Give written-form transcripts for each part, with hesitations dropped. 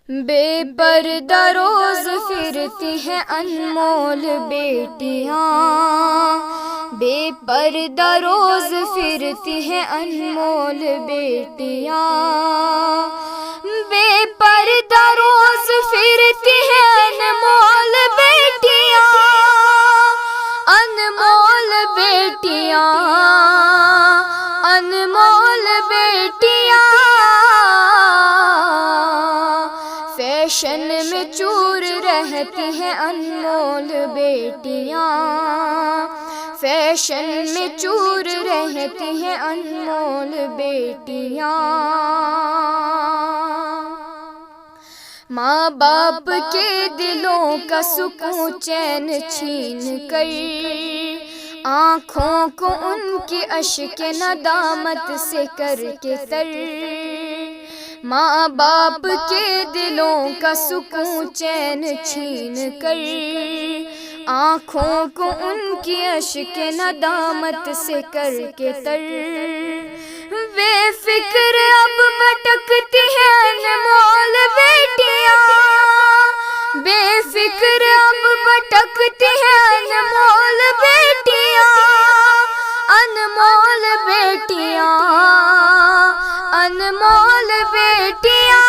بے پردہ روز پھرتی ہیں انمول بیٹیاں، بے پردہ روز پھرتی ہیں انمول بیٹیاں، بے پردہ روز پھرتی ہیں انمول بیٹیاں، انمول بیٹیاں، انمول بیٹیاں، فیشن میں چور رہتی ہیں انمول بیٹیاں، فیشن میں چور رہتی ہیں انمول بیٹیاں، ماں باپ کے دلوں کا سکون چین چھین کر، آنکھوں کو ان کی اشک ندامت سے کر کے تر، ماں باپ کے دلوں کا سکون چین چھین کر، آنکھوں کو ان کی اشک ندامت سے کر کے تر، بے فکر اب بھٹکتی ہیں انمول بیٹیاں، بے فکر اب بھٹکتی ہیں انمول بیٹیاں، انمول بیٹیاں، انمول بیٹیاں،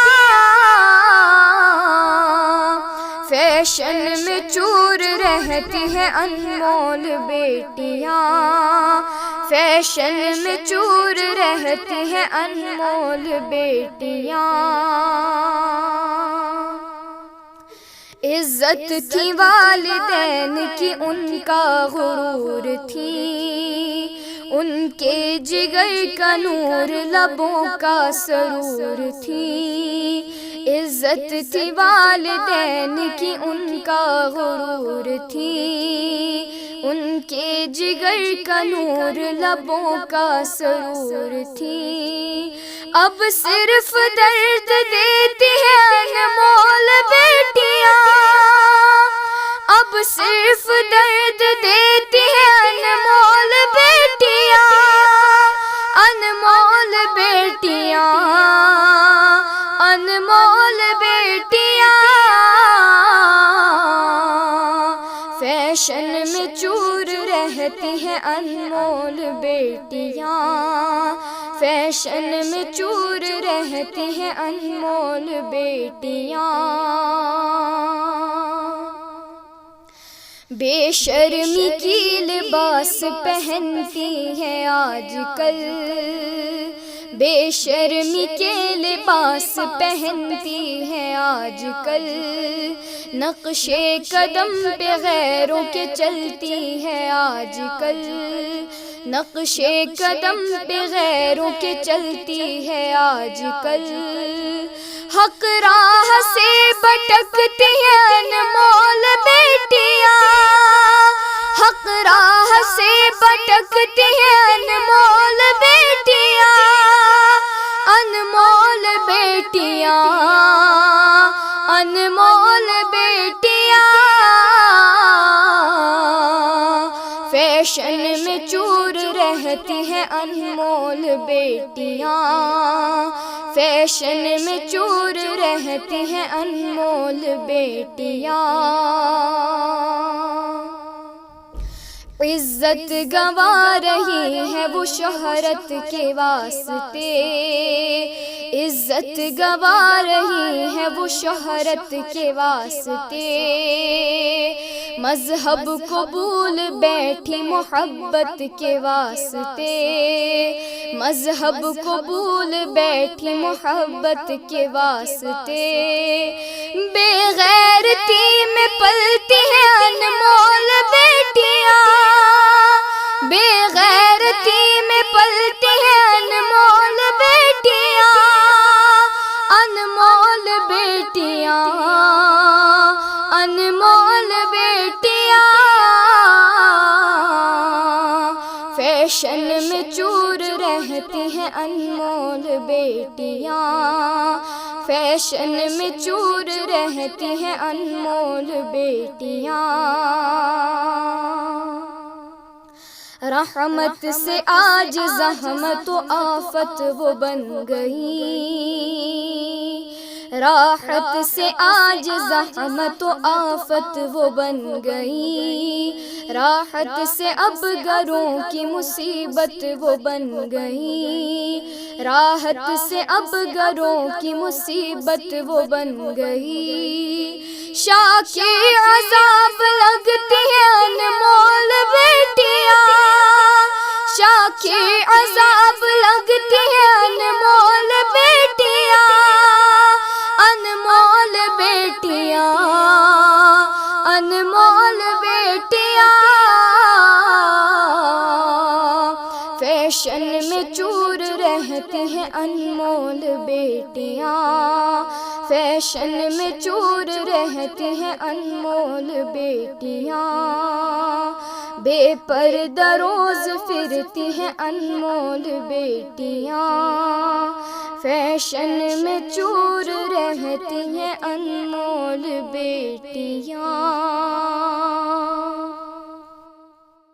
فیشن میں چور رہتی ہیں انمول بیٹیاں، فیشن میں چور رہتی ہیں انمول بیٹیاں، عزت تھی والدین کی ان کا غرور تھی، ان کے جگر کا نور لبوں کا سرور تھی، عزت تھی والدین کی ان کا غرور تھی، ان کے جگر کا نور لبوں کا سرور تھی، اب صرف درد دیتی ہیں انمول بیٹیاں، اب صرف درد دیتی ہیں انمول بیٹیاں، انمول بیٹیاں، انمول بیٹیاں، فیشن میں چور رہتی ہیں انمول بیٹیاں، فیشن میں چور رہتی ہیں انمول بیٹیاں، بے شرمی کی لباس پہنتی ہیں آج کل، بے شرمی کے لباس پہنتی ہیں آج کل، نقش قدم پہ غیروں کے چلتی ہے آج کل، نقش قدم پہ غیروں کے چلتی ہے آج کل، حق راہ سے بھٹکتی ہیں انمول بیٹیاں، حق راہ سے بھٹکتی ہیں انمول بیٹیاں، انمول بیٹیاں، انمول بیٹیاں، فیشن میں چور رہتی ہیں انمول بیٹیاں، فیشن میں چور رہتی ہیں انمول بیٹیاں، عزت گنوا رہی ہے وہ شہرت کے واسطے، عزت گنوا رہی ہے وہ شہرت کے واسطے، مذہب کو بھول بیٹھی محبت کے واسطے، مذہب کو بھول بیٹھی محبت کے واسطے، بے غیرتی میں پلتی ہیں انمول بیٹیاں، بے غیرتی میں پلتی ہیں انمول بیٹیاں، انمول بیٹیاں، انمول بیٹیاں، فیشن میں چور رہتی ہیں انمول بیٹیاں، فیشن میں چور رہتی ہیں انمول بیٹیاں، رحمت سے آج زحمت و آفت وہ بن گئی، راحت سے آج زحمت و آفت وہ بن گئی، راحت سے اب گھروں کی مصیبت وہ بن گئی، راحت سے اب گھروں کی مصیبت وہ بن گئی۔ شاہ کی عذاب لگتی ہیں انمول بیٹیاں، شاہ کی عذاب لگتی ہیں انمول بیٹیاں، انمول بیٹیاں، انمول بیٹیاں، فیشن میں چور رہتی ہیں انمول بیٹیاں، فیشن میں چور رہتی ہیں انمول بیٹیاں، بے پردہ روز پھرتی ہیں انمول بیٹیاں، فیشن میں چور رہتی ہیں انمول بیٹیاں۔